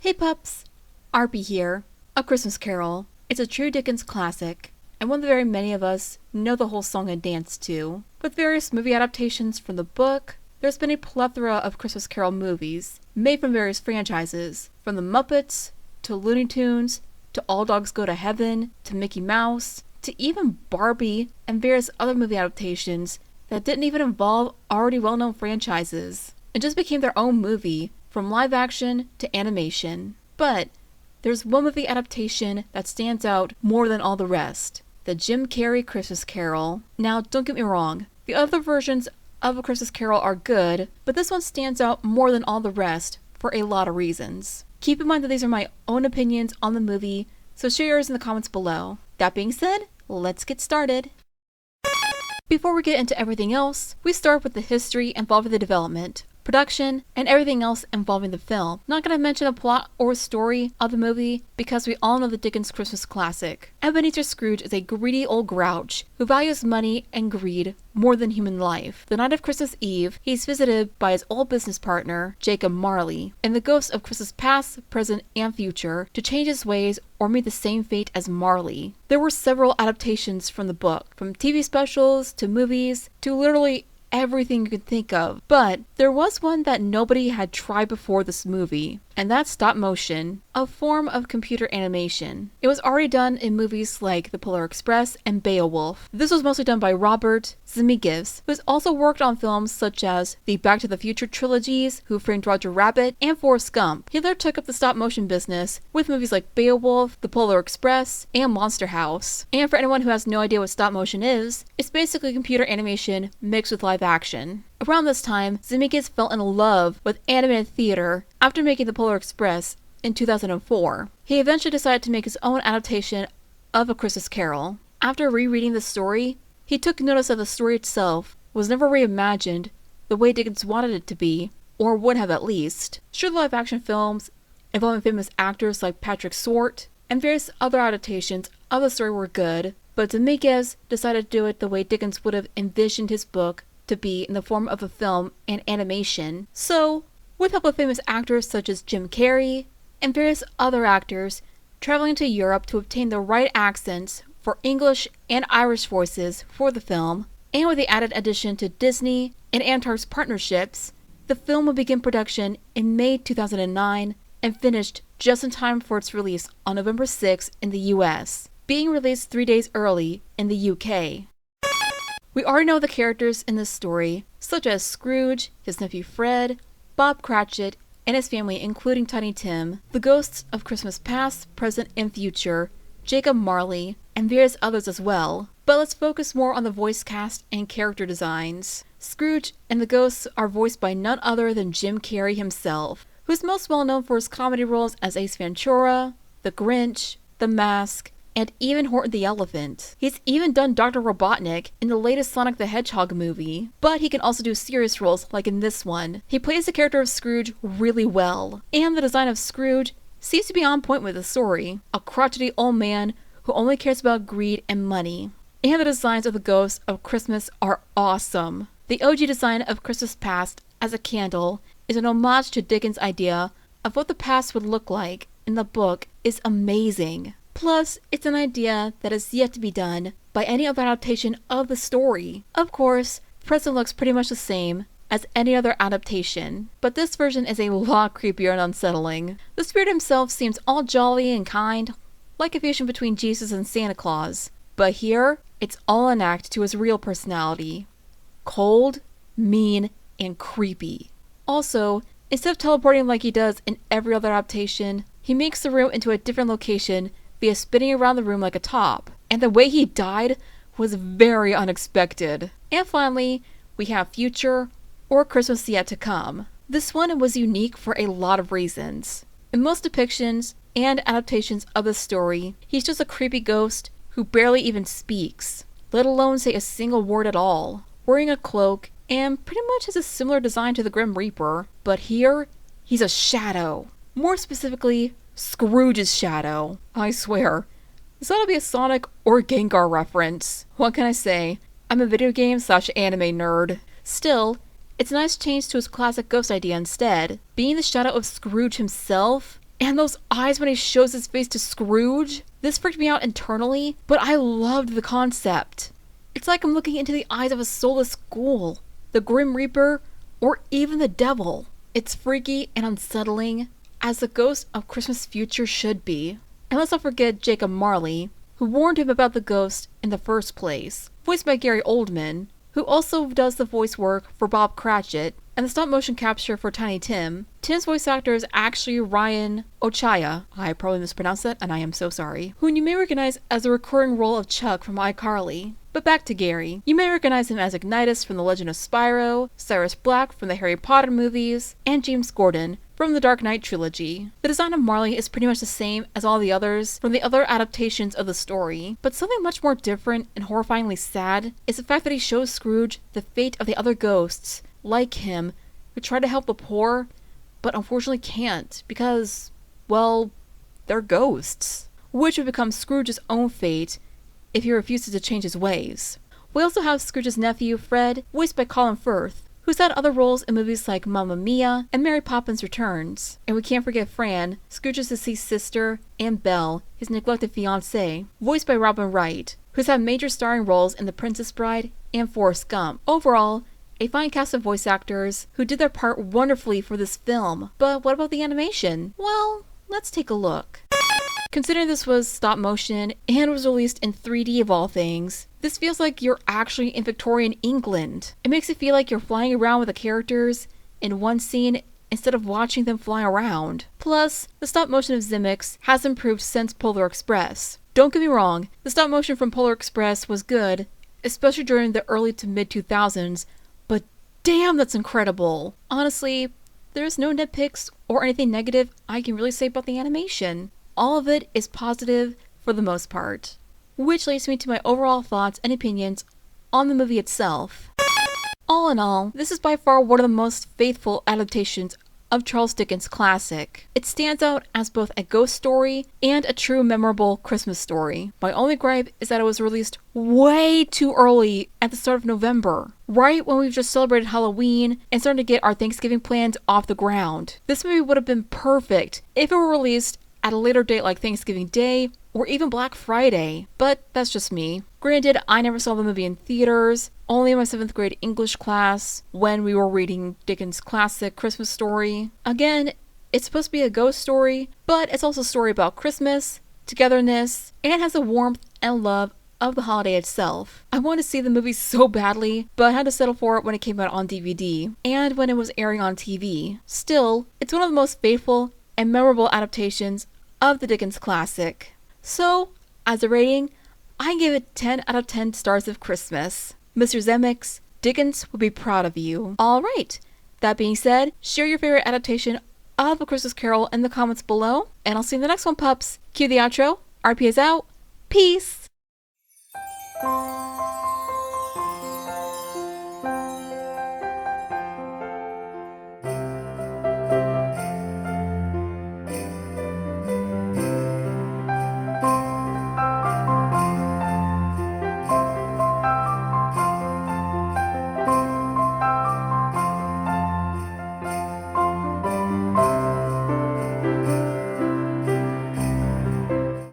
Hey pups! RP here. A Christmas Carol. It's a true Dickens classic, and one that very many of us know the whole song and dance to. With various movie adaptations from the book, there's been a plethora of Christmas Carol movies, made from various franchises, from the Muppets, to Looney Tunes, to All Dogs Go to Heaven, to Mickey Mouse, to even Barbie and various other movie adaptations that didn't even involve already well-known franchises, and just became their own movie, from live action to animation. But there's one movie adaptation that stands out more than all the rest, the Jim Carrey Christmas Carol. Now, don't get me wrong, the other versions of A Christmas Carol are good, but this one stands out more than all the rest for a lot of reasons. Keep in mind that these are my own opinions on the movie, so share yours in the comments below. That being said, let's get started. Before we get into everything else, we start with the history involving the development, production, and everything else involving the film. Not gonna mention the plot or story of the movie because we all know the Dickens Christmas classic. Ebenezer Scrooge is a greedy old grouch who values money and greed more than human life. The night of Christmas Eve, he's visited by his old business partner, Jacob Marley, and the ghosts of Christmas past, present, and future to change his ways or meet the same fate as Marley. There were several adaptations from the book, from TV specials to movies to literally everything you could think of, but there was one that nobody had tried before this movie, and that's stop motion, a form of computer animation. It was already done in movies like The Polar Express and Beowulf. This was mostly done by Robert Zemeckis, who has also worked on films such as the Back to the Future trilogies, Who Framed Roger Rabbit, and Forrest Gump. He later took up the stop motion business with movies like Beowulf, The Polar Express, and Monster House. And for anyone who has no idea what stop motion is, it's basically computer animation mixed with live action. Around this time, Zemeckis fell in love with animated theater after making The Polar Express in 2004. He eventually decided to make his own adaptation of A Christmas Carol. After rereading the story, he took notice that the story itself was never reimagined the way Dickens wanted it to be, or would have at least. Sure, the live-action films involving famous actors like Patrick Swart and various other adaptations of the story were good, but Zemeckis decided to do it the way Dickens would have envisioned his book to be in the form of a film and animation. So, with help of famous actors such as Jim Carrey and various other actors traveling to Europe to obtain the right accents for English and Irish voices for the film, and with the added addition to Disney and Antar's partnerships, the film would begin production in May 2009 and finished just in time for its release on November 6 in the US, being released 3 days early in the UK. We already know the characters in this story, such as Scrooge, his nephew Fred, Bob Cratchit, and his family including Tiny Tim, the ghosts of Christmas past, present, and future, Jacob Marley, and various others as well. But let's focus more on the voice cast and character designs. Scrooge and the ghosts are voiced by none other than Jim Carrey himself, who's most well known for his comedy roles as Ace Ventura, The Grinch, The Mask, and even Horton the Elephant. He's even done Dr. Robotnik in the latest Sonic the Hedgehog movie, but he can also do serious roles like in this one. He plays the character of Scrooge really well, and the design of Scrooge seems to be on point with the story. A crotchety old man who only cares about greed and money. And the designs of the ghosts of Christmas are awesome. The OG design of Christmas past as a candle is an homage to Dickens' idea of what the past would look like in the book is amazing. Plus, it's an idea that is yet to be done by any other adaptation of the story. Of course, the present looks pretty much the same as any other adaptation, but this version is a lot creepier and unsettling. The spirit himself seems all jolly and kind, like a fusion between Jesus and Santa Claus. But here, it's all an act to his real personality. Cold, mean, and creepy. Also, instead of teleporting like he does in every other adaptation, he makes the room into a different location via spinning around the room like a top. And the way he died was very unexpected. And finally, we have Future, or Christmas Yet to Come. This one was unique for a lot of reasons. In most depictions and adaptations of the story, he's just a creepy ghost who barely even speaks, let alone say a single word at all, wearing a cloak, and pretty much has a similar design to the Grim Reaper. But here, he's a shadow. More specifically, Scrooge's shadow. I swear, this ought to be a Sonic or Gengar reference. What can I say? I'm a video game / anime nerd. Still, it's a nice change to his classic ghost idea instead, being the shadow of Scrooge himself, And those eyes when he shows his face to Scrooge. This freaked me out internally, but I loved the concept. It's like I'm looking into the eyes of a soulless ghoul, the Grim Reaper, or even the devil. It's freaky and unsettling, as the ghost of Christmas future should be. And let's not forget Jacob Marley, who warned him about the ghost in the first place, voiced by Gary Oldman, who also does the voice work for Bob Cratchit and the stop motion capture for Tiny Tim. Tim's voice actor is actually Ryan Ochaya, I probably mispronounced that and I am so sorry, who you may recognize as the recurring role of Chuck from iCarly. But back to Gary. You may recognize him as Ignitus from The Legend of Spyro, Cyrus Black from the Harry Potter movies, and James Gordon from the Dark Knight trilogy. The design of Marley is pretty much the same as all the others from the other adaptations of the story, but something much more different and horrifyingly sad is the fact that he shows Scrooge the fate of the other ghosts, like him, who try to help the poor, but unfortunately can't because, well, they're ghosts, which would become Scrooge's own fate if he refuses to change his ways. We also have Scrooge's nephew, Fred, voiced by Colin Firth, who's had other roles in movies like Mamma Mia and Mary Poppins Returns. And we can't forget Fran, Scrooge's deceased sister, and Belle, his neglected fiancée, voiced by Robin Wright, who's had major starring roles in The Princess Bride and Forrest Gump. Overall, a fine cast of voice actors who did their part wonderfully for this film. But what about the animation? Well, let's take a look. Considering this was stop motion and was released in 3D of all things, this feels like you're actually in Victorian England. It makes it feel like you're flying around with the characters in one scene instead of watching them fly around. Plus, the stop motion of Zimmix has improved since Polar Express. Don't get me wrong, the stop motion from Polar Express was good, especially during the early to mid 2000s, but damn, that's incredible. Honestly, there's no nitpicks or anything negative I can really say about the animation. All of it is positive for the most part. Which leads me to my overall thoughts and opinions on the movie itself. All in all, this is by far one of the most faithful adaptations of Charles Dickens' classic. It stands out as both a ghost story and a true memorable Christmas story. My only gripe is that it was released way too early at the start of November, right when we've just celebrated Halloween and starting to get our Thanksgiving plans off the ground. This movie would have been perfect if it were released at a later date like Thanksgiving Day or even Black Friday, but that's just me. Granted, I never saw the movie in theaters, only in my 7th grade English class when we were reading Dickens' classic Christmas story. Again, it's supposed to be a ghost story, but it's also a story about Christmas, togetherness, and has the warmth and love of the holiday itself. I wanted to see the movie so badly, but I had to settle for it when it came out on DVD and when it was airing on TV. Still, it's one of the most faithful and memorable adaptations of the Dickens classic. So, as a rating, I give it 10 out of 10 stars of Christmas. Mr. Zemeckis, Dickens would be proud of you. Alright, that being said, share your favorite adaptation of A Christmas Carol in the comments below, and I'll see you in the next one, pups. Cue the outro. RP is out. Peace!